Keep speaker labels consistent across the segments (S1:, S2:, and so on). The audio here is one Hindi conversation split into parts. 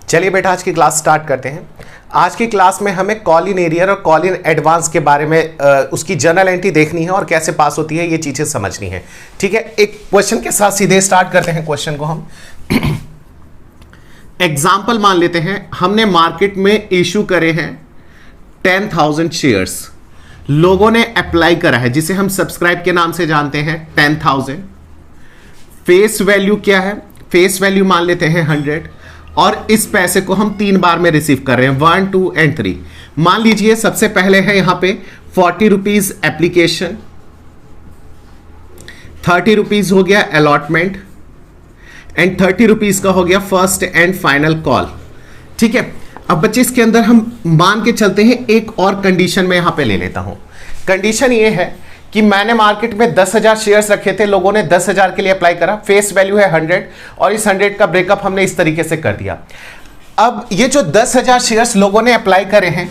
S1: चलिए बेटा आज की क्लास स्टार्ट करते हैं। आज की क्लास में हमें कॉल इन एरियर और कॉल इन एडवांस के बारे में उसकी जर्नल एंट्री देखनी है और कैसे पास होती है ये चीजें समझनी है। ठीक है, एक क्वेश्चन के साथ सीधे स्टार्ट करते हैं क्वेश्चन को हम। एग्जाम्पल मान लेते हैं, हमने मार्केट में इशू करे हैं 10,000 शेयर्स, लोगों ने अप्लाई करा है जिसे हम सब्सक्राइब के नाम से जानते हैं 10,000। फेस वैल्यू क्या है? फेस वैल्यू मान लेते हैं 100 और इस पैसे को हम 3 बार में रिसीव कर रहे हैं 1, 2 एंड 3। मान लीजिए सबसे पहले है यहां पे 40 रुपीज एप्लीकेशन, 30 रुपीज हो गया अलॉटमेंट एंड 30 रुपीज का हो गया फर्स्ट एंड फाइनल कॉल। ठीक है, अब बच्चे इसके अंदर हम मान के चलते हैं, एक और कंडीशन में यहां पे ले लेता हूं। कंडीशन ये है कि मैंने मार्केट में 10,000 शेयर्स रखे थे, लोगों ने 10,000 के लिए अप्लाई करा, फेस वैल्यू है 100 और इस 100 का ब्रेकअप हमने इस तरीके से कर दिया। अब ये जो 10,000 शेयर्स लोगों ने अप्लाई करे हैं,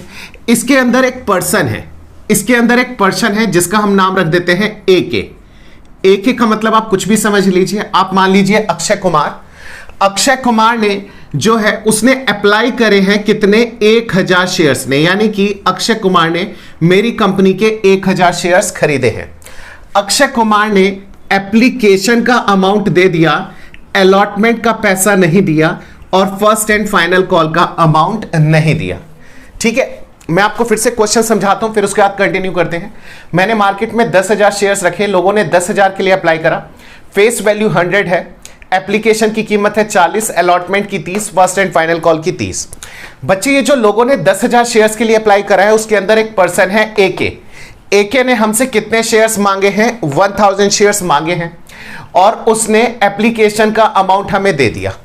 S1: इसके अंदर एक पर्सन है, इसके अंदर एक पर्सन है जिसका हम नाम रख देते हैं AK। AK का मतलब आप कुछ भी समझ लीजिए, आप मान लीजिए अक्षय कुमार। अक्षय कुमार ने जो है उसने अप्लाई करे हैं कितने? 1,000 शेयर्स ने, यानी कि अक्षय कुमार ने मेरी कंपनी के 1,000 शेयर्स खरीदे हैं। अक्षय कुमार ने एप्लीकेशन का अमाउंट दे दिया, अलॉटमेंट का पैसा नहीं दिया और फर्स्ट एंड फाइनल कॉल का अमाउंट नहीं दिया। ठीक है, मैं आपको फिर से क्वेश्चन समझाता हूं, फिर उसके बाद कंटिन्यू करते हैं। मैंने मार्केट में 10,000 शेयर्स रखे, लोगों ने 10,000 के लिए अप्लाई करा, फेस वैल्यू 100 है, एप्लीकेशन की कीमत है 40, अलॉटमेंट की 30, फर्स्ट एंड फाइनल कॉल की 30। बच्चे ये जो लोगों ने 10,000 शेयर्स के लिए अप्लाई करा है उसके अंदर एक पर्सन है AK। AK ने हमसे कितने शेयर्स मांगे हैं? 1,000 शेयर्स मांगे हैं और उसने एप्लीकेशन का अमाउंट हमें दे दिया।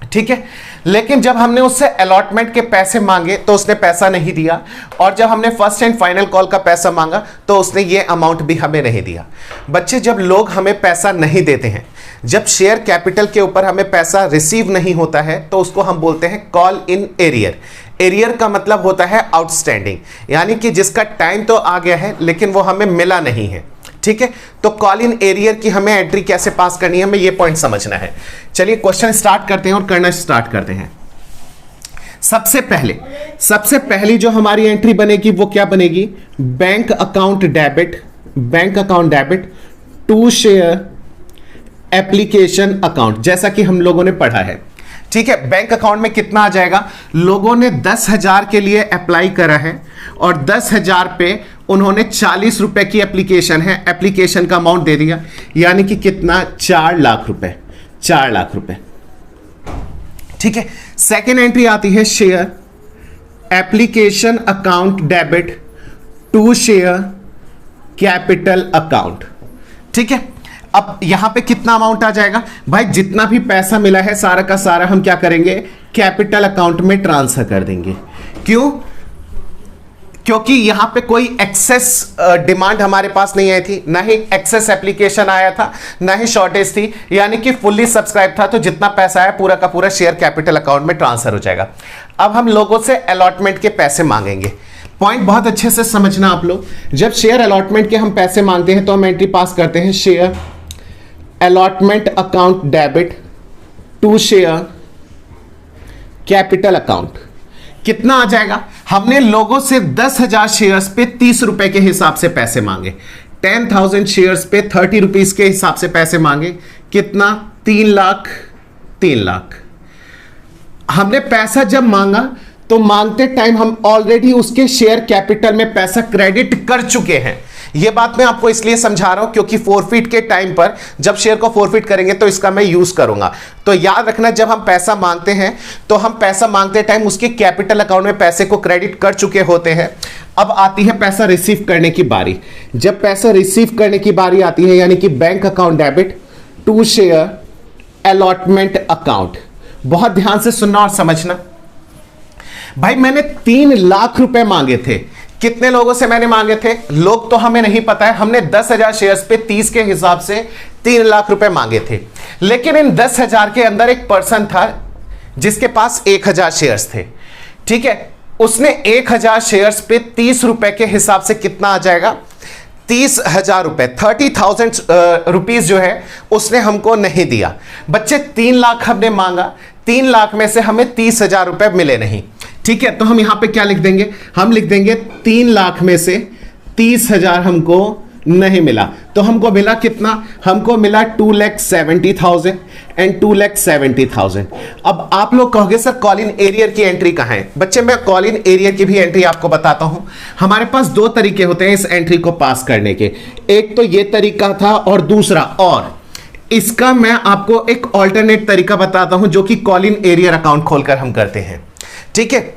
S1: ठीक है, लेकिन जब हमने उससे अलॉटमेंट के पैसे मांगे तो उसने पैसा नहीं दिया और जब हमने फर्स्ट एंड फाइनल कॉल का पैसा मांगा तो उसने ये अमाउंट भी हमें नहीं दिया। बच्चे जब लोग हमें पैसा नहीं देते हैं, जब शेयर कैपिटल के ऊपर हमें पैसा रिसीव नहीं होता है तो उसको हम बोलते हैं कॉल इन एरियर। एरियर का मतलब होता है आउटस्टैंडिंग, यानी कि जिसका टाइम तो आ गया है लेकिन वो हमें मिला नहीं है। ठीक है, तो कॉल इन एरियर की हमें एंट्री कैसे पास करनी है, हमें ये पॉइंट समझना है। चलिए क्वेश्चन स्टार्ट करते हैं और करना स्टार्ट करते हैं। सबसे पहली जो हमारी एंट्री बनेगी वो क्या बनेगी? Bank account debit, bank account debit to share application account, जैसा कि हम लोगों ने पढ़ा है। ठीक है, बैंक अकाउंट में कितना आ जाएगा? लोगों ने 10,000 के लिए अप्लाई करा है और 10,000 पे उन्होंने 40 रुपए की एप्लीकेशन है, एप्लीकेशन का अमाउंट दे दिया, यानी कि कितना? 4 लाख रुपए, 4 लाख रुपए। ठीक है, सेकेंड एंट्री आती है share application account debit to share capital account. ठीक है, अब यहां पे कितना अमाउंट आ जाएगा? भाई जितना भी पैसा मिला है सारा का सारा हम क्या करेंगे? कैपिटल अकाउंट में ट्रांसफर कर देंगे। क्यों? क्योंकि यहां पे कोई एक्सेस डिमांड हमारे पास नहीं आई थी, ना ही एक्सेस एप्लीकेशन आया था, ना ही शॉर्टेज थी, यानी कि फुल्ली सब्सक्राइब था। तो जितना पैसा है पूरा का पूरा शेयर कैपिटल अकाउंट में ट्रांसफर हो जाएगा। अब हम लोगों से अलॉटमेंट के पैसे मांगेंगे। पॉइंट बहुत अच्छे से समझना आप लोग। जब शेयर अलॉटमेंट के हम पैसे मांगते हैं तो हम एंट्री पास करते हैं share allotment account debit to share capital account. कितना आ जाएगा? हमने लोगों से 10,000 शेयर्स पे 30 रुपए के हिसाब से पैसे मांगे, 10,000 शेयर्स पे 30 रुपीज के हिसाब से पैसे मांगे। कितना? 3 लाख। 3 लाख हमने पैसा जब मांगा तो मांगते टाइम हम ऑलरेडी उसके शेयर कैपिटल में पैसा क्रेडिट कर चुके हैं। यह बात मैं आपको इसलिए समझा रहा हूं क्योंकि फोरफिट के टाइम पर जब शेयर को फोरफिट करेंगे तो इसका मैं यूज करूंगा। तो याद रखना, जब हम पैसा मांगते हैं तो हम पैसा मांगते टाइम उसके कैपिटल अकाउंट में पैसे को क्रेडिट कर चुके होते हैं। अब आती है पैसा रिसीव करने की बारी। जब पैसा रिसीव करने की बारी आती है, यानी कि bank account debit to share allotment account. बहुत ध्यान से सुनना और समझना। भाई मैंने 3 लाख रुपए मांगे थे। कितने लोगों से मैंने मांगे थे? लोग तो हमें नहीं पता है। हमने 10,000 शेयर्स पे 30 के हिसाब से 3 लाख रुपए मांगे थे, लेकिन इन 10,000 के अंदर एक पर्सन था जिसके पास 1,000 शेयर्स थे। ठीक है, उसने 1,000 शेयर्स पे 30 रुपए के हिसाब से कितना आ जाएगा? 30,000 रुपए, 30,000 रुपीज जो है उसने हमको नहीं दिया। बच्चे 3 लाख हमने मांगा, 3 लाख में से हमें 30,000 रुपए मिले नहीं। ठीक है, तो हम यहां पे क्या लिख देंगे, हम लिख देंगे 3 लाख में से 30,000 हमको नहीं मिला। तो हमको मिला कितना, हमको मिला 2,70,000 एंड 2,70,000। अब आप लोग कहोगे सर कॉलिन एरियर की एंट्री कहां है। बच्चे मैं कॉलिन एरियर की भी एंट्री आपको बताता हूं। हमारे पास 2 तरीके होते हैं इस एंट्री को पास करने के, एक तो ये तरीका था और दूसरा, और इसका मैं आपको एक ऑल्टरनेट तरीका बताता हूं जो कि कॉलिन एरियर अकाउंट खोलकर हम करते हैं। ठीक है,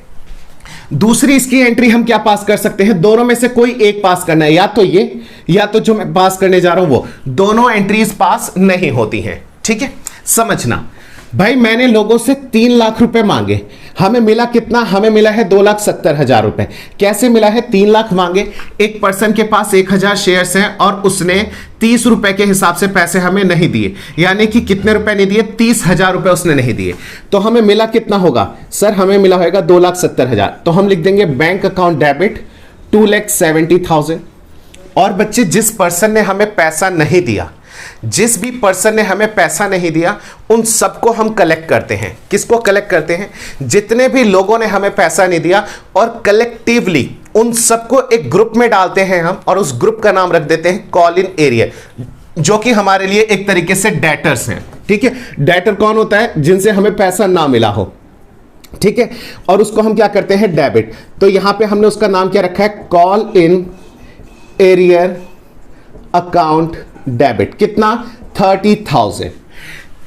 S1: दूसरी इसकी एंट्री हम क्या पास कर सकते हैं, दोनों में से कोई एक पास करना है, या तो ये या तो जो मैं पास करने जा रहा हूं वो, दोनों एंट्रीज पास नहीं होती हैं। ठीक है, समझना भाई, मैंने लोगों से 3 लाख रुपए मांगे, हमें मिला कितना, हमें मिला है 2,70,000 रुपए। कैसे मिला है, 3 लाख मांगे, एक पर्सन के पास 1,000 शेयर्स हैं और उसने 30 रुपए के हिसाब से पैसे हमें नहीं दिए, यानी कि कितने रुपए नहीं दिए, 30,000 रुपए उसने नहीं दिए। तो हमें मिला कितना होगा सर, हमें मिला होगा 2,70,000। तो हम लिख देंगे बैंक अकाउंट डेबिट 2,70,000। और बच्चे जिस पर्सन ने हमें पैसा नहीं दिया, जिस भी पर्सन ने हमें पैसा नहीं दिया, उन सबको हम कलेक्ट करते हैं। किसको कलेक्ट करते हैं, जितने भी लोगों ने हमें पैसा नहीं दिया, और कलेक्टिवली उन सबको एक ग्रुप में डालते हैं हम, और उस ग्रुप का नाम रख देते हैं कॉलिन एरियर, जो कि हमारे लिए एक तरीके से डेटर्स हैं। ठीक है, डेटर कौन होता है, जिनसे हमें पैसा ना मिला हो। ठीक है, और उसको हम क्या करते हैं, डेबिट। तो यहां पे हमने उसका नाम क्या रखा है, call in arrear account debit. कितना, 30,000।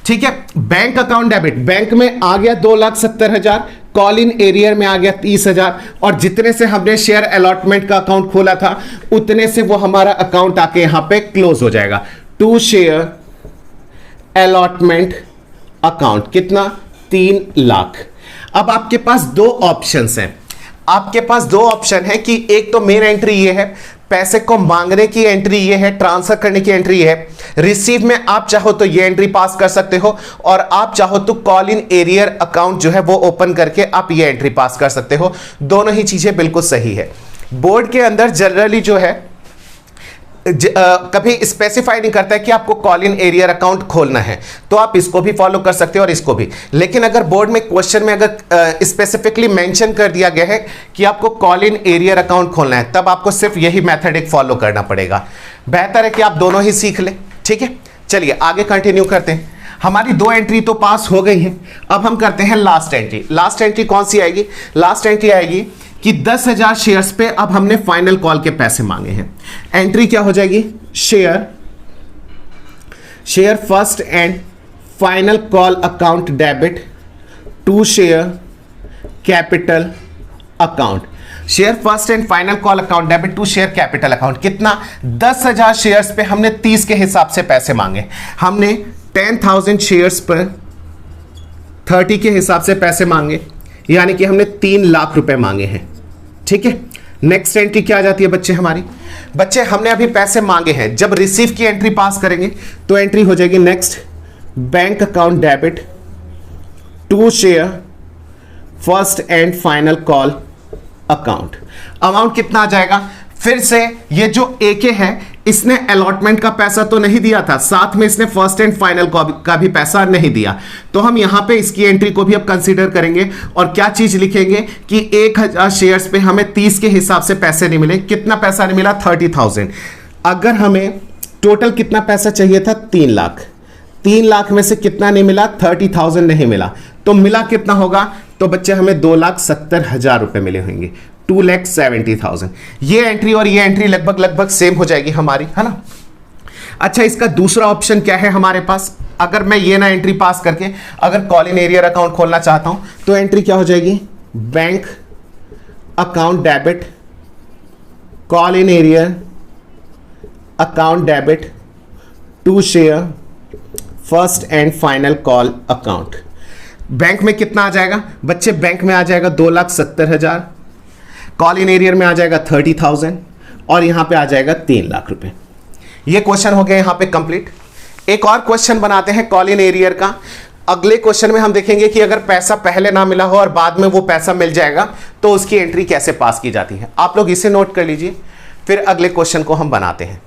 S1: ठीक है, बैंक अकाउंट डेबिट, बैंक में आ गया 2,70,000, कॉल इन एरियर में आ गया 30,000, और जितने से हमने शेयर अलॉटमेंट का अकाउंट खोला था उतने से वो हमारा अकाउंट आके यहां पे क्लोज हो जाएगा। टू शेयर अलॉटमेंट अकाउंट, कितना, 3 लाख। अब आपके पास 2 ऑप्शंस हैं, आपके पास 2 ऑप्शन है कि एक तो मेन एंट्री ये है, पैसे को मांगने की एंट्री ये है, ट्रांसफर करने की एंट्री है। रिसीव में आप चाहो तो ये एंट्री पास कर सकते हो, और आप चाहो तो कॉल इन एरियर अकाउंट जो है वो ओपन करके आप ये एंट्री पास कर सकते हो। दोनों ही चीजें बिल्कुल सही है। बोर्ड के अंदर जनरली जो है कभी स्पेसिफाई नहीं करता है कि आपको कॉल इन एरियर अकाउंट खोलना है, तो आप इसको भी फॉलो कर सकते हो और इसको भी। लेकिन अगर बोर्ड में क्वेश्चन में अगर स्पेसिफिकली मेंशन कर दिया गया है कि आपको कॉल इन एरियर अकाउंट खोलना है, तब आपको सिर्फ यही मेथड एक फॉलो करना पड़ेगा। बेहतर है कि आप दोनों ही सीख लें। ठीक है, चलिए आगे कंटिन्यू करते हैं। हमारी 2 एंट्री तो पास हो गई है, अब हम करते हैं लास्ट एंट्री। लास्ट एंट्री कौन सी आएगी, लास्ट एंट्री आएगी कि 10,000 शेयर्स पे अब हमने फाइनल कॉल के पैसे मांगे हैं। एंट्री क्या हो जाएगी, share first and final call account debit to share capital account. Share first and final call account debit to share capital account. कितना, 10,000 शेयर्स पे हमने 30 के हिसाब से पैसे मांगे। हमने 10,000 शेयर्स पर 30 के हिसाब से पैसे मांगे, यानी कि हमने 3 लाख रुपए मांगे हैं। ठीक है, नेक्स्ट एंट्री क्या आ जाती है बच्चे हमारी, बच्चे हमने अभी पैसे मांगे हैं, जब रिसीव की एंट्री पास करेंगे तो एंट्री हो जाएगी next bank account debit to share first and final call account. Amount कितना आ जाएगा, फिर से ये जो एके है इसने अलॉटमेंट का पैसा तो नहीं दिया था, साथ में इसने फर्स्ट एंड फाइनल का भी पैसा नहीं दिया, तो हम यहां पे इसकी एंट्री को भी अब कंसीडर करेंगे और क्या चीज लिखेंगे कि 1,000 शेयर्स पे हमें 30 के हिसाब से पैसे नहीं मिले। कितना पैसा नहीं मिला, 30,000। अगर हमें टोटल कितना पैसा चाहिए था, 3 लाख। 3 लाख में से कितना नहीं मिला, 30,000 नहीं मिला, तो मिला कितना होगा, तो बच्चे हमें 2,70,000 रुपए मिले होंगे, 2,70,000। ये एंट्री और ये एंट्री लगभग सेम हो जाएगी हमारी, है ना। अच्छा, इसका दूसरा ऑप्शन क्या है हमारे पास, अगर मैं ये ना एंट्री पास करके अगर कॉल इन एरियर अकाउंट खोलना चाहता हूं तो एंट्री क्या हो जाएगी, bank account debit call in arrear account debit to share first and final call account. Bank में कितना आ जाएगा बच्चे, बैंक में आ जाएगा 2,70,000, कॉल इन एरियर में आ जाएगा 30,000 और यहां पे आ जाएगा 3 लाख रुपए। ये क्वेश्चन हो गया यहां पे कंप्लीट। एक और क्वेश्चन बनाते हैं कॉल इन एरियर का। अगले क्वेश्चन में हम देखेंगे कि अगर पैसा पहले ना मिला हो और बाद में वो पैसा मिल जाएगा तो उसकी एंट्री कैसे पास की जाती है। आप लोग इसे नोट कर लीजिए, फिर अगले क्वेश्चन को हम बनाते हैं।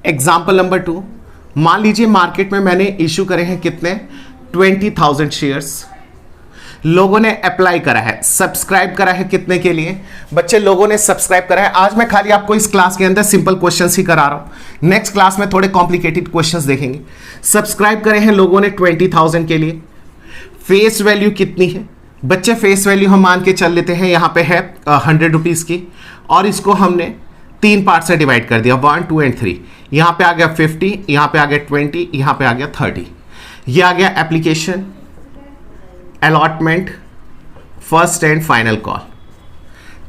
S1: एग्जाम्पल नंबर 2, मान लीजिए मार्केट में मैंने इशू करे हैं कितने 20,000 शेयर्स, लोगों ने अप्लाई करा है, सब्सक्राइब करा है कितने के लिए बच्चे, लोगों ने सब्सक्राइब करा है। आज मैं खाली आपको इस क्लास के अंदर सिंपल क्वेश्चंस ही करा रहा हूं, नेक्स्ट क्लास में थोड़े कॉम्प्लिकेटेड क्वेश्चंस देखेंगे। सब्सक्राइब करे हैं लोगों ने 20,000 के लिए, फेस वैल्यू कितनी है बच्चे, फेस वैल्यू हम मान के चल लेते हैं यहां पे है 100 रुपीज की, और इसको हमने 3 पार्ट से डिवाइड कर दिया 1 2 एंड 3, यहां पे आ गया 50, यहां पे आ गया 20, यहां पे आ गया 30, ये आ गया application, allotment, first and final call.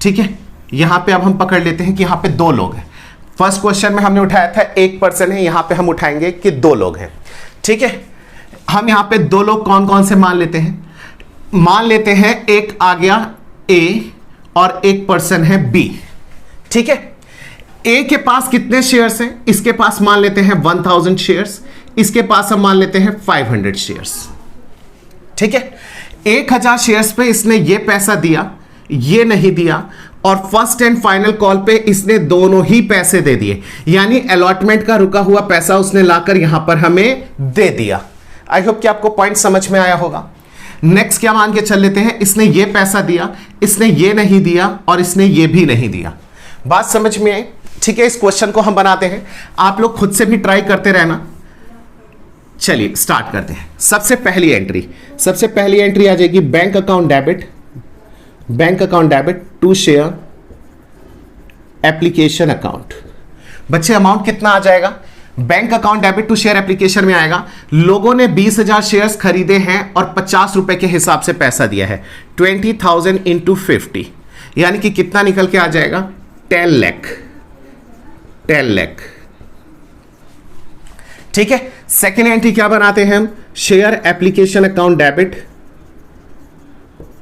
S1: ठीक है, यहां पे अब हम पकड़ लेते हैं कि यहां पे 2 लोग हैं। फर्स्ट क्वेश्चन में हमने उठाया था 1 पर्सन है, यहां पे हम उठाएंगे कि 2 लोग हैं। ठीक है, हम यहां पे 2 लोग कौन कौन से मान लेते हैं, मान लेते हैं एक आ गया A और एक पर्सन है B। ठीक है, A के पास कितने शेयर्स हैं, इसके पास मान लेते हैं 1000 शेयर्स, इसके पास हम मान लेते हैं 500 शेयर्स। ठीक है, 1000 शेयर्स पे इसने ये पैसा दिया, ये नहीं दिया, और फर्स्ट एंड फाइनल कॉल पे इसने दोनों ही पैसे दे दिए, यानी अलॉटमेंट का रुका हुआ पैसा उसने लाकर यहां पर हमें दे दिया। आई होप कि आपको पॉइंट समझ में आया होगा। नेक्स्ट क्या मान के चल लेते हैं, इसने ये पैसा दिया, इसने ये नहीं दिया, और इसने ये भी नहीं दिया। बात समझ में आई? ठीक है, इस क्वेश्चन को हम बनाते हैं, आप लोग खुद से भी ट्राई करते रहना। चलिए स्टार्ट करते हैं। सबसे पहली एंट्री आ जाएगी bank account debit to share application account. बच्चे अमाउंट कितना आ जाएगा, bank account debit to share application में आएगा, लोगों ने 20,000 शेयर्स खरीदे हैं और 50 रुपए के हिसाब से पैसा दिया है, 20,000 इंटू 50, यानी कि कितना निकल के आ जाएगा 10 लाख। ठीक है, सेकेंड एंट्री क्या बनाते हैं हम, share application account debit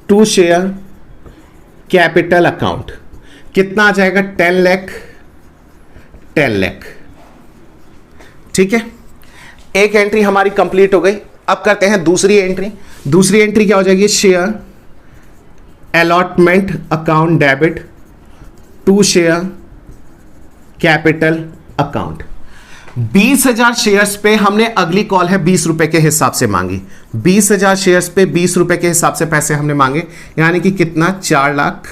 S1: to share capital account, कितना आ जाएगा 10 लाख। ठीक है, एक एंट्री हमारी कंप्लीट हो गई। अब करते हैं दूसरी एंट्री क्या हो जाएगी, share allotment account debit to share capital account. 20,000 shares पे हमने अगली कॉल है 20 रुपए के हिसाब से मांगी, 20,000 शेयर्स पे 20 रुपए के हिसाब से पैसे हमने मांगे, यानी कि कितना 4 लाख।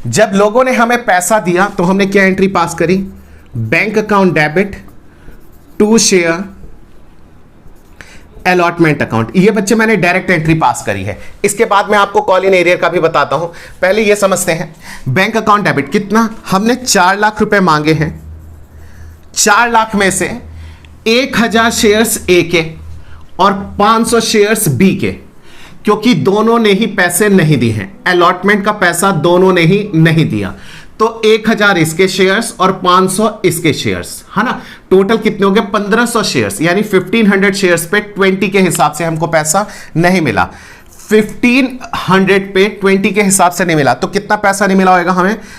S1: जब लोगों ने हमें पैसा दिया तो हमने क्या एंट्री पास करी, bank account debit to share allotment account. ये बच्चे मैंने डायरेक्ट एंट्री पास करी है। इसके बाद मैं आपको कॉल इन एरियर का भी बताता हूं, पहले ये समझते हैं। बैंक अकाउंट डेबिट कितना, हमने 4 लाख रुपए मांगे हैं, 4 लाख में से 1,000 शेयर्स A के और 500 शेयर्स B के, क्योंकि दोनों ने ही पैसे नहीं दिए हैं, अलॉटमेंट का पैसा दोनों ने ही नहीं दिया, तो 1,000 इसके शेयर्स और 500 इसके शेयर्स, है ना। टोटल कितने हो गए 1500 शेयर्स, यानी 1500 शेयर्स पे 20 के हिसाब से हमको पैसा नहीं मिला, 1500 पे 20 के हिसाब से नहीं मिला, तो कितना पैसा नहीं मिला होगा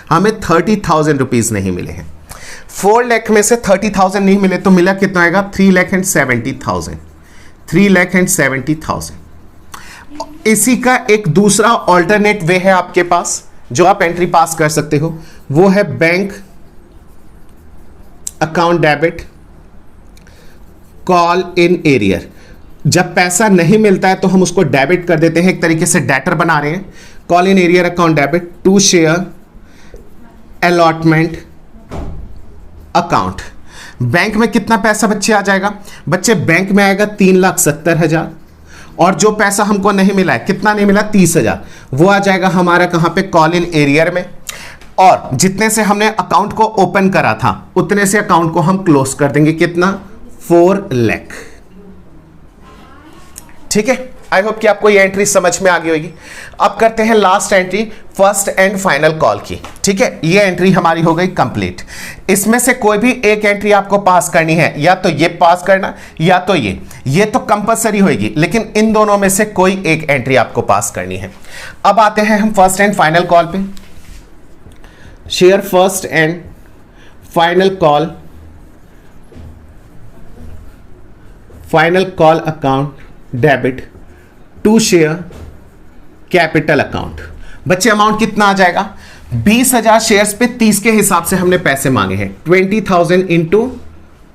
S1: हमें 30,000 रुपीज नहीं मिले हैं। 4 लाख में से 30,000 नहीं मिले तो मिला कितना आएगा 3,70,000। इसी का एक दूसरा ऑल्टरनेट वे है आपके पास जो आप एंट्री पास कर सकते हो, वो है bank account debit call in arrear. जब पैसा नहीं मिलता है तो हम उसको डेबिट कर देते हैं, एक तरीके से डेटर बना रहे हैं। Call in arrear account debit to share allotment account. Bank में कितना पैसा बच्चे आ जाएगा, बच्चे बैंक में आएगा 3,70,000, और जो पैसा हमको नहीं मिला है, कितना नहीं मिला 30,000, वो आ जाएगा हमारा कहां पे, कॉल इन एरियर में। और जितने से हमने अकाउंट को ओपन करा था उतने से अकाउंट को हम क्लोज कर देंगे, कितना 4 लाख। ठीक है, आई होप कि आपको ये एंट्री समझ में आ गई होगी। अब करते हैं last entry, first and final call की। ठीक है, ये एंट्री हमारी हो गई कंप्लीट। इसमें से कोई भी एक एंट्री आपको पास करनी है, या तो ये पास करना या तो ये तो कंपलसरी होगी, लेकिन इन दोनों में से कोई एक एंट्री आपको पास करनी है। अब आते हैं हम फर्स्ट एंड फाइनल कॉल पे। Share first and final call account debit to share capital account. बच्चे अमाउंट कितना आ जाएगा, 20,000 शेयर्स पे 30 के हिसाब से हमने पैसे मांगे हैं। 20,000 इंटू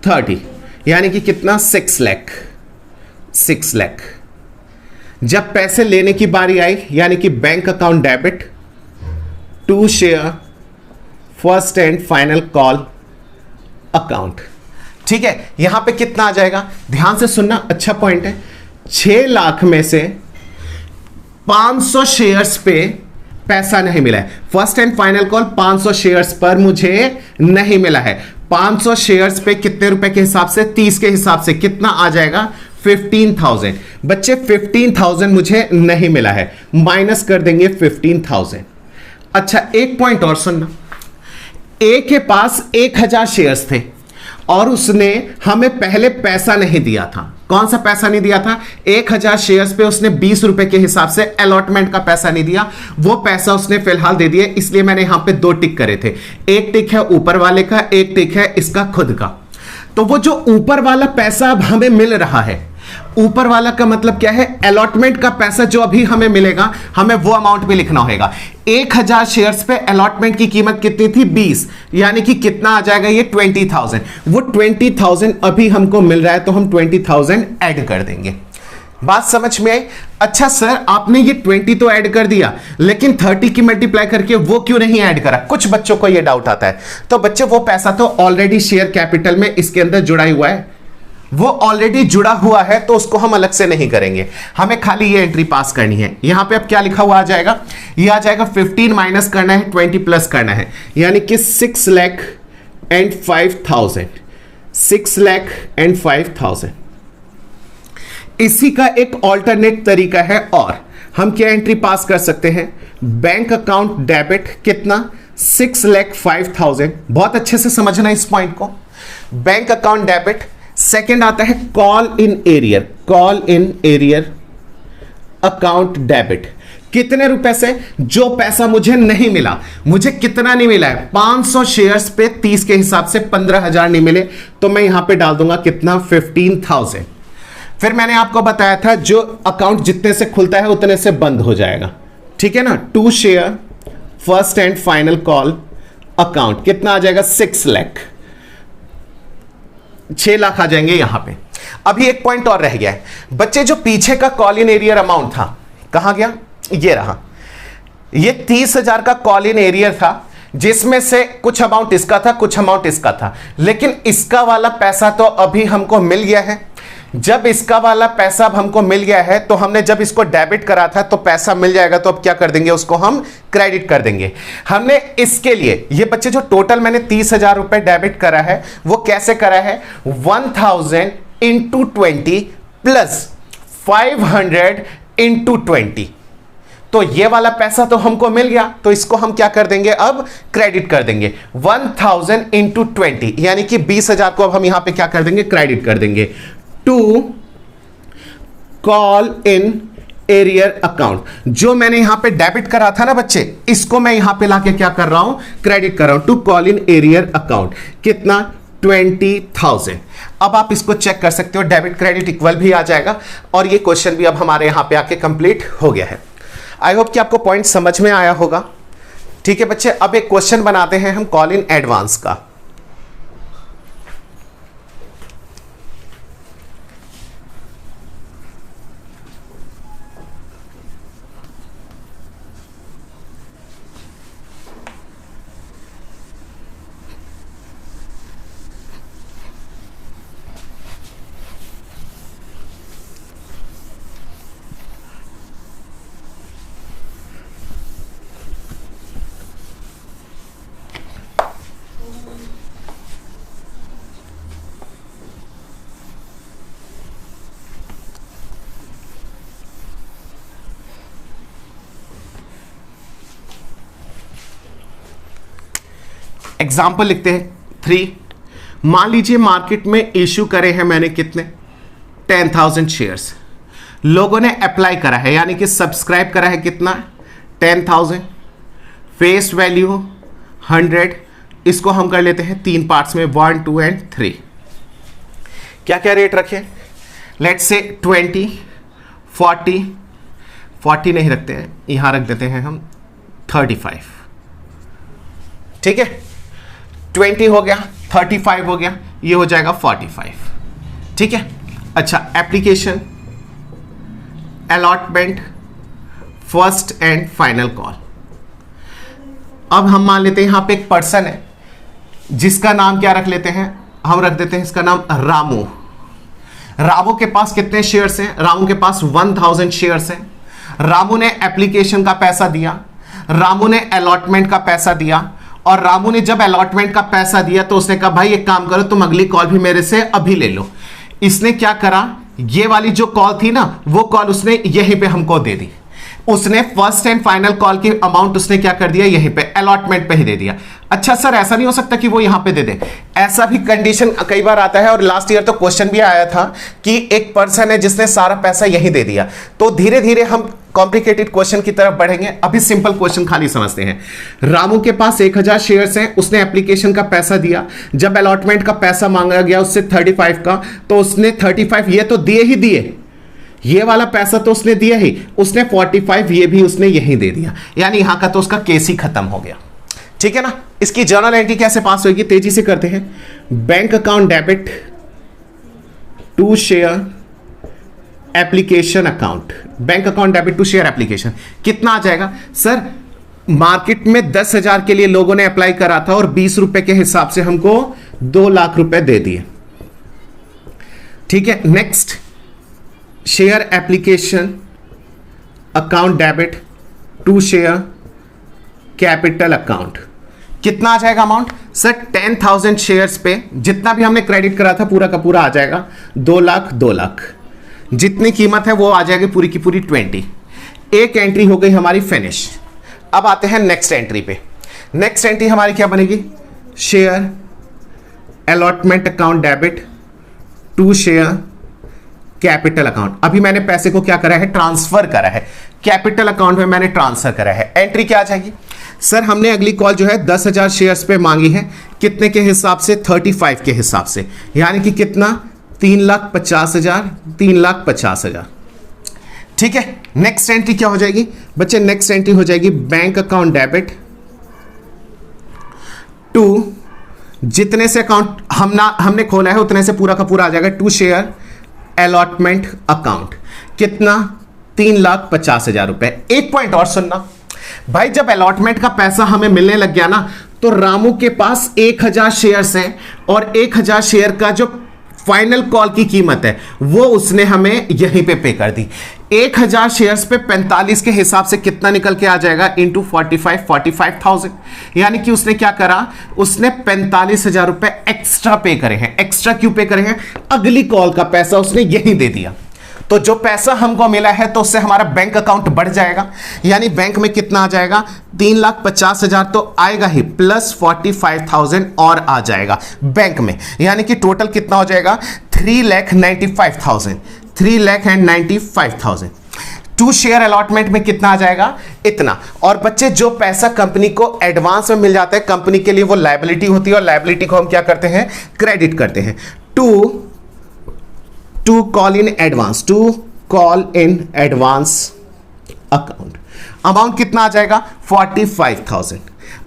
S1: 30 यानी कि कितना, 6 लाख। 6 लाख। जब पैसे लेने की बारी आई यानी कि bank account debit to share first and final call account. ठीक है, यहां पे कितना आ जाएगा, ध्यान से सुनना, अच्छा पॉइंट है। 6 लाख में से 500 शेयर्स पे पैसा नहीं मिला है। First and final call 500 shares पर मुझे नहीं मिला है। 500 शेयर्स पे कितने रुपए के हिसाब से, 30 के हिसाब से कितना आ जाएगा, 15,000। बच्चे 15,000 मुझे नहीं मिला है, माइनस कर देंगे 15,000। अच्छा, एक पॉइंट और सुनना, ए के पास 1,000 शेयर्स थे और उसने हमें पहले पैसा नहीं दिया था। कौन सा पैसा नहीं दिया था, 1,000 शेयर्स पे उसने 20 रुपए के हिसाब से अलॉटमेंट का पैसा नहीं दिया। वो पैसा उसने फिलहाल दे दिया, इसलिए मैंने यहां पे 2 टिक करे थे। एक टिक है ऊपर वाले का, एक टिक है इसका खुद का। तो वो जो ऊपर वाला पैसा अब हमें मिल रहा है, ऊपर वाला का मतलब क्या है, अलॉटमेंट का पैसा जो अभी हमें मिलेगा, हमें वो अमाउंट भी लिखना होगा। 1,000 शेयर्स पे अलॉटमेंट की कीमत कितनी थी, 20, यानी कि कितना आ जाएगा ये 20,000। वो 20,000 अभी हमको मिल रहा है तो हम 20,000 ऐड कर देंगे। बात समझ में आई? अच्छा सर, आपने ये 20 तो ऐड कर दिया, लेकिन 30 की मल्टीप्लाई करके वो क्यों नहीं ऐड करा? कुछ बच्चों को ये डाउट आता है। तो बच्चे, वो पैसा तो ऑलरेडी शेयर कैपिटल में इसके अंदर जुड़ा हुआ है, वो ऑलरेडी जुड़ा हुआ है, तो उसको हम अलग से नहीं करेंगे। हमें खाली ये एंट्री पास करनी है। यहां पे अब क्या लिखा हुआ आ जाएगा, ये आ जाएगा 15 माइनस करना है, 20 प्लस करना है, यानी कि 6,05,000। 6,05,000। इसी का एक ऑल्टरनेट तरीका है, और हम क्या एंट्री पास कर सकते हैं, बैंक अकाउंट डेबिट कितना, 6,05,000। बहुत अच्छे से समझना इस पॉइंट को। बैंक अकाउंट डेबिट, सेकेंड आता है call in arrear. Call in arrear account debit, कितने रुपए से, जो पैसा मुझे नहीं मिला। मुझे कितना नहीं मिला है, 500 शेयर्स पे 30 के हिसाब से 15,000 नहीं मिले, तो मैं यहां पे डाल दूंगा कितना, 15,000। फिर मैंने आपको बताया था जो अकाउंट जितने से खुलता है उतने से बंद हो जाएगा, ठीक है ना। To share first and final call account, कितना आ जाएगा, 6 लाख। 6 लाख आ जाएंगे यहां पे। अभी एक पॉइंट और रह गया है बच्चे, जो पीछे का कॉल इन एरियर अमाउंट था, कहां गया, ये रहा। ये 30,000 का कॉल इन एरियर था, जिसमें से कुछ अमाउंट इसका था, कुछ अमाउंट इसका था, लेकिन इसका वाला पैसा तो अभी हमको मिल गया है। जब इसका वाला पैसा अब हमको मिल गया है, तो हमने जब इसको डेबिट करा था तो पैसा मिल जाएगा, तो अब क्या कर देंगे, उसको हम क्रेडिट कर देंगे। हमने इसके लिए, ये बच्चे जो टोटल मैंने 30,000 रुपए डेबिट करा है, वो कैसे करा है, 1,000 इंटू 20 प्लस 500 इंटू 20। तो ये वाला पैसा तो हमको मिल गया, तो इसको हम क्या कर देंगे, अब क्रेडिट कर देंगे। 1,000 इंटू 20 यानी कि 20,000 को अब हम यहां पे क्या कर देंगे, क्रेडिट कर देंगे। To call in arrear account, जो मैंने यहां पे डेबिट करा था ना बच्चे, इसको मैं यहां पे लाके क्या कर रहा हूं, क्रेडिट कर रहा हूं। To call in arrear account, कितना, 20,000। अब आप इसको चेक कर सकते हो, डेबिट क्रेडिट इक्वल भी आ जाएगा, और ये क्वेश्चन भी अब हमारे यहां पे आके कंप्लीट हो गया है। आई होप कि आपको पॉइंट समझ में आया होगा। ठीक है बच्चे, अब एक क्वेश्चन बनाते हैं हम कॉल इन एडवांस का। एग्जाम्पल लिखते हैं 3। मान लीजिए मार्केट में इश्यू करे हैं मैंने कितने, 10,000 शेयर्स। लोगों ने अप्लाई करा है, यानी कि सब्सक्राइब करा है कितना, 10,000। Face value 100। इसको हम कर लेते हैं 3 पार्ट्स में, 1, 2 एंड 3। क्या क्या रेट रखें, लेट्स से 20, 40 नहीं रखते हैं, यहां रख देते हैं हम 35। ठीक है, 20 हो गया, 35 हो गया, ये हो जाएगा 45। ठीक है, अच्छा, application, allotment, first and final call. अब हम मान लेते हैं यहां पे एक पर्सन है जिसका नाम क्या रख लेते हैं, हम रख देते हैं इसका नाम रामू। रामू के पास कितने शेयर्स हैं? रामू के पास 1000 शेयर्स हैं। रामू ने एप्लीकेशन का पैसा दिया, रामू ने अलॉटमेंट का पैसा दिया, और रामू ने जब अलॉटमेंट का पैसा दिया तो उसने कहा भाई एक काम करो, तुम अगली कॉल भी मेरे से अभी ले लो। इसने क्या करा, ये वाली जो कॉल थी ना, वो कॉल उसने यहीं पे हमको दे दी। उसने फर्स्ट एंड फाइनल कॉल की अमाउंट उसने क्या कर दिया, यहीं पे अलॉटमेंट पे ही दे दिया। अच्छा सर, ऐसा नहीं हो सकता कि वो यहां पे दे दे? ऐसा भी कंडीशन कई बार आता है, और लास्ट ईयर तो क्वेश्चन भी आया था कि एक पर्सन है जिसने सारा पैसा यहीं दे दिया। तो धीरे धीरे हम कॉम्प्लिकेटेड क्वेश्चन की तरफ बढ़ेंगे, अभी सिंपल क्वेश्चन खाली समझते हैं। रामू के पास 1000 शेयर्स हैं, उसने एप्लीकेशन का पैसा दिया, जब अलॉटमेंट का पैसा मांगा गया उससे 35 का, तो उसने 35 ये तो दिए ही दिए, ये वाला पैसा तो उसने दिया ही, उसने 45 ये भी उसने यहीं दे दिया, यानी यहां का तो उसका केस ही खत्म हो गया। ठीक है ना। इसकी जर्नल एंट्री कैसे पास होगी, तेजी से करते हैं। Bank account debit to share application account, bank account debit to share application, कितना आ जाएगा सर? मार्केट में 10,000 के लिए लोगों ने अप्लाई करा था और 20 रुपए के हिसाब से हमको 2 लाख रुपए दे दिए। ठीक है, next, share application account debit to share capital account, कितना आ जाएगा अमाउंट सर? 10,000 शेयर्स पे जितना भी हमने क्रेडिट करा था पूरा का पूरा आ जाएगा 2 लाख, 2 लाख, जितनी कीमत है वो आ जाएगी पूरी की पूरी 20। एक एंट्री हो गई हमारी फिनिश। अब आते हैं नेक्स्ट एंट्री पे। नेक्स्ट एंट्री हमारी क्या बनेगी? Share allotment account debit to share capital account. अभी मैंने पैसे को क्या करा है, ट्रांसफर करा है, कैपिटल अकाउंट में मैंने ट्रांसफर करा है। एंट्री क्या आ जाएगी सर? हमने अगली कॉल जो है 10,000 शेयर्स पे मांगी है, कितने के हिसाब से? 35 के हिसाब से, यानी कि कितना? 3,50,000, 3,50,000। ठीक है, नेक्स्ट एंट्री क्या हो जाएगी बच्चे? नेक्स्ट एंट्री हो जाएगी बैंक अकाउंट डेबिट टू, जितने से अकाउंट हमने खोला है उतने से पूरा का पूरा आ जाएगा, टू शेयर अलॉटमेंट अकाउंट, कितना? 3,50,000 रुपए। एक पॉइंट और सुनना भाई, जब अलॉटमेंट का पैसा हमें मिलने लग गया ना, तो रामू के पास 1,000 शेयर्स हैं, और 1,000 शेयर का जो फाइनल कॉल की कीमत है वो उसने हमें यहीं पे पे कर दी। 1,000 शेयर्स पे 45 के हिसाब से कितना निकल के आ जाएगा? इंटू 45,000, यानी कि उसने क्या करा, उसने 45,000 रुपए एक्स्ट्रा पे करे हैं। एक्स्ट्रा क्यों पे करे हैं? अगली कॉल का पैसा उसने यहीं दे दिया। तो जो पैसा हमको मिला है तो उससे हमारा बैंक अकाउंट बढ़ जाएगा, यानी बैंक में कितना आ जाएगा? 3,50,000 तो आएगा ही, प्लस 45,000 और आ जाएगा बैंक में, यानी कि टोटल कितना हो जाएगा? 3,95,000, 3,95,000। टू शेयर अलॉटमेंट में कितना आ जाएगा? इतना। और बच्चे, जो पैसा कंपनी को एडवांस में मिल जाता है, कंपनी के लिए वो लायबिलिटी होती है, और लायबिलिटी को हम क्या करते हैं? क्रेडिट करते हैं। To call in advance, to call in advance account, amount कितना आ जाएगा? 45,000।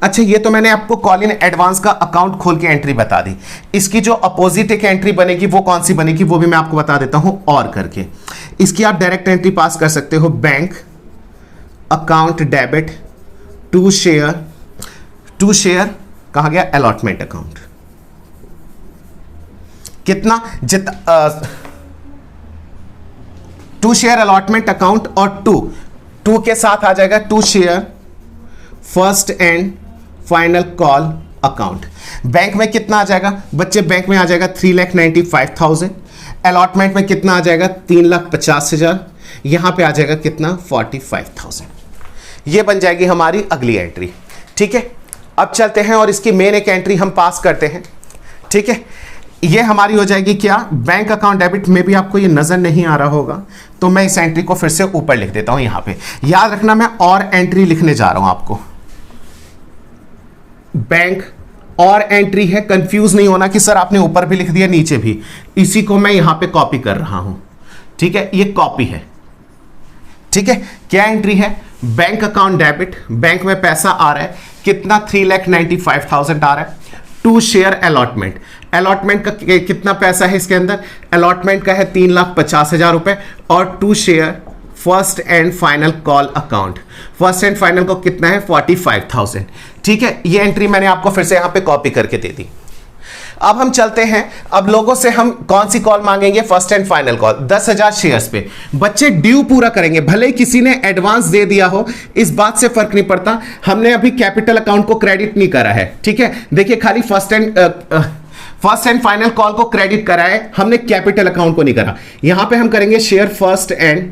S1: अच्छा, ये तो मैंने आपको कॉल इन एडवांस का अकाउंट खोल के एंट्री बता दी। इसकी जो अपोजिट एक एंट्री बनेगी वो कौन सी बनेगी, वो भी मैं आपको बता देता हूं और करके। इसकी आप डायरेक्ट एंट्री पास कर सकते हो, bank account debit to share कहा गया अलॉटमेंट अकाउंट, कितना? टू शेयर अलॉटमेंट अकाउंट, और टू के साथ आ जाएगा to share first and final call account. Bank में कितना आ जाएगा बच्चे? बैंक में आ जाएगा 3,95,000। अलॉटमेंट में कितना आ जाएगा? 3,50,000। यहां पे आ जाएगा कितना? 45,000। ये बन जाएगी हमारी अगली एंट्री। ठीक है, अब चलते हैं और इसकी मेन एक एंट्री हम पास करते हैं। ठीक है, ये हमारी हो जाएगी क्या? बैंक अकाउंट डेबिट में भी आपको ये नजर नहीं आ रहा होगा, तो मैं इस एंट्री को फिर से ऊपर लिख देता हूं। यहां पे याद रखना, मैं और एंट्री लिखने जा रहा हूं आपको। बैंक और एंट्री है, कंफ्यूज नहीं होना कि सर आपने ऊपर भी लिख दिया नीचे भी, इसी को मैं यहां पे कॉपी कर रहा हूं। ठीक है, ये कॉपी है। ठीक है, क्या एंट्री है? बैंक अकाउंट डेबिट, बैंक में पैसा आ रहा है, कितना 3,95,000 आ रहा है। टू शेयर अलॉटमेंट, अलॉटमेंट का कितना पैसा है इसके अंदर, अलॉटमेंट का है 3,50,000 रुपए। और to share first and final call account, first and final को कितना है 45,000। ठीक है, ये एंट्री मैंने आपको फिर से यहां पे कॉपी करके दे दी। अब हम चलते हैं, अब लोगों से हम कौन सी कॉल मांगेंगे, first and final call 10,000 shares पे। बच्चे ड्यू पूरा करेंगे, भले ही किसी ने एडवांस दे दिया हो, इस बात से फर्क नहीं पड़ता। हमने अभी कैपिटल अकाउंट को क्रेडिट नहीं करा है, ठीक है। देखिए खाली फर्स्ट एंड फाइनल कॉल को क्रेडिट करा है, हमने कैपिटल अकाउंट को नहीं करा। यहां पे हम करेंगे share first and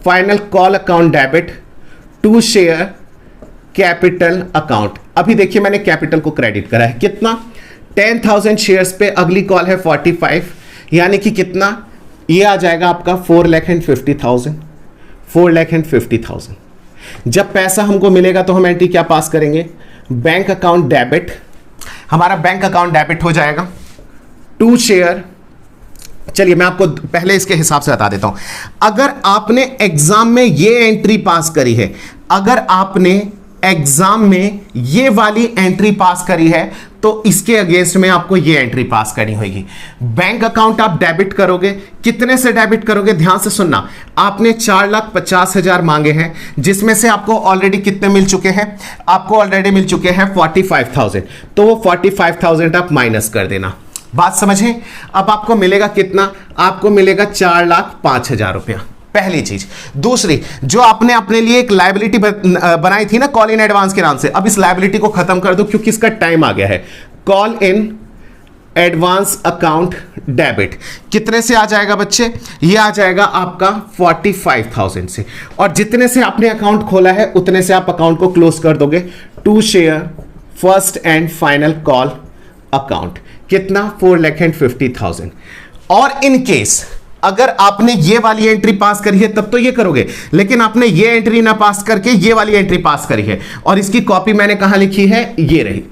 S1: final call account debit to share capital account. अभी देखिए मैंने कैपिटल को क्रेडिट करा है, कितना 10,000 शेयर्स पे अगली कॉल है 45, यानी कि कितना ये आ जाएगा आपका 4,50,000, 4,50,000। जब पैसा हमको मिलेगा तो हम एंट्री क्या पास करेंगे, बैंक अकाउंट डेबिट, हमारा बैंक अकाउंट डेबिट हो जाएगा टू शेयर। चलिए मैं आपको पहले इसके हिसाब से बता देता हूं। अगर आपने एग्जाम में ये एंट्री पास करी है, अगर आपने एग्जाम में ये वाली एंट्री पास करी है तो इसके अगेंस्ट में आपको ये एंट्री पास करनी होगी। बैंक अकाउंट आप डेबिट करोगे, कितने से डेबिट करोगे, ध्यान से सुनना। आपने 4,50,000 मांगे हैं, जिसमें से आपको ऑलरेडी कितने मिल चुके हैं, आपको ऑलरेडी मिल चुके हैं 45,000, तो वो 45,000 आप माइनस कर देना। बात समझें। अब आपको मिलेगा कितना, आपको मिलेगा 4,05,000 रुपया, पहली चीज। दूसरी, जो आपने अपने लिए एक लायबिलिटी बनाई थी ना कॉल इन एडवांस के नाम से, अब इस लायबिलिटी को खत्म कर दो क्योंकि इसका टाइम आ गया है। Call in advance account debit कितने से आ जाएगा बच्चे, ये आ जाएगा आपका 45,000 से, और जितने से आपने अकाउंट खोला है उतने से आप अकाउंट को क्लोज कर दोगे। To share first and final call account, कितना 4,50,000। और इन केस अगर आपने ये वाली एंट्री पास करी है तब तो ये करोगे, लेकिन आपने ये एंट्री ना पास करके ये वाली एंट्री पास करी है, और इसकी कॉपी मैंने कहां लिखी है, ये रही।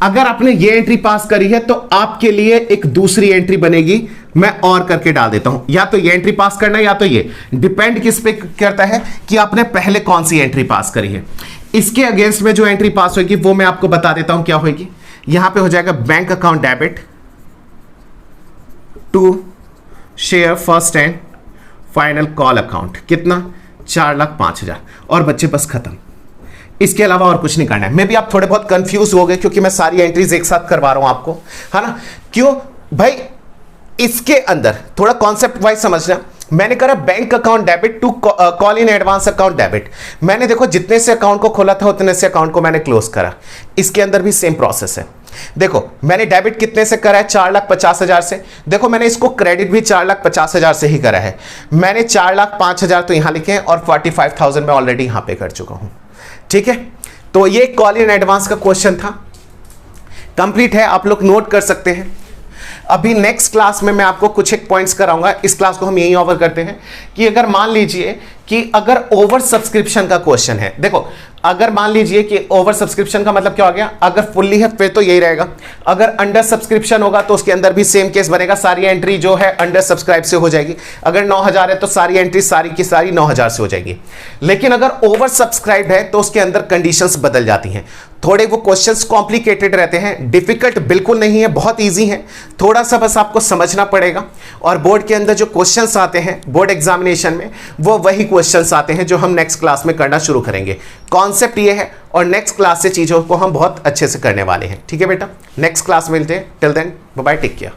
S1: अगर आपने ये एंट्री पास करी है तो आपके लिए एक दूसरी एंट्री बनेगी, मैं और करके डाल देता हूं, या तो ये एंट्री पास करना या तो ये, डिपेंड किस पे करता है कि आपने पहले कौन सी एंट्री पास करी है। इसके अगेंस्ट में जो एंट्री पास होगी वो मैं आपको बता देता हूं क्या होगी। यहां पे हो जाएगा bank account debit to share first and final call account, कितना 4,05,000, और बच्चे बस खत्म। इसके अलावा और कुछ नहीं करना है। मे भी आप थोड़े बहुत कंफ्यूज हो गए क्योंकि मैं सारी एंट्रीज एक साथ करवा रहा हूं आपको, है ना। क्यों भाई, इसके अंदर थोड़ा कॉन्सेप्ट वाइज समझना। मैंने करा bank account debit to call in advance account debit. मैंने देखो जितने से अकाउंट को खोला था उतने से अकाउंट को मैंने क्लोज करा। इसके अंदर भी सेम प्रोसेस है। देखो मैंने डेबिट कितने से करा है, 4,50,000 से। देखो मैंने इसको क्रेडिट भी 4,50,000 से ही करा है। मैंने 4,05,000 तो यहां लिखे हैं और 45,000 मैं ऑलरेडी यहां पे कर चुका हूं, ठीक है। तो ये कॉल इन एडवांस का क्वेश्चन था, कंप्लीट है, आप लोग नोट कर सकते हैं। अभी नेक्स्ट क्लास में मैं आपको कुछ एक पॉइंट्स कराऊंगा। इस क्लास को हम यही ओवर करते हैं कि अगर मान लीजिए कि अगर ओवर सब्सक्रिप्शन का क्वेश्चन है, देखो अगर मान लीजिए कि ओवर सब्सक्रिप्शन का मतलब क्या हो गया, अगर फुल्ली है फिर तो यही रहेगा, अगर अंडर सब्सक्रिप्शन होगा तो उसके अंदर भी सेम केस बनेगा, सारी एंट्री जो है अंडर सब्सक्राइब से हो जाएगी। अगर 9,000 है तो सारी एंट्री सारी की सारी 9,000 से हो जाएगी। लेकिन अगर ओवर सब्सक्राइब है तो उसके अंदर कंडीशंस बदल जाती हैं, थोड़े वो क्वेश्चंस कॉम्प्लिकेटेड रहते हैं। डिफिकल्ट बिल्कुल नहीं है, बहुत ईजी है, थोड़ा सा बस आपको समझना पड़ेगा। और बोर्ड के अंदर जो क्वेश्चंस आते हैं बोर्ड एग्जामिनेशन में, वो वही क्वेश्चंस आते हैं जो हम नेक्स्ट क्लास में करना शुरू करेंगे। कॉन्सेप्ट ये है, और नेक्स्ट क्लास से चीजों को हम बहुत अच्छे से करने वाले हैं, ठीक है बेटा। नेक्स्ट क्लास मिलते हैं, till then bye bye, take care.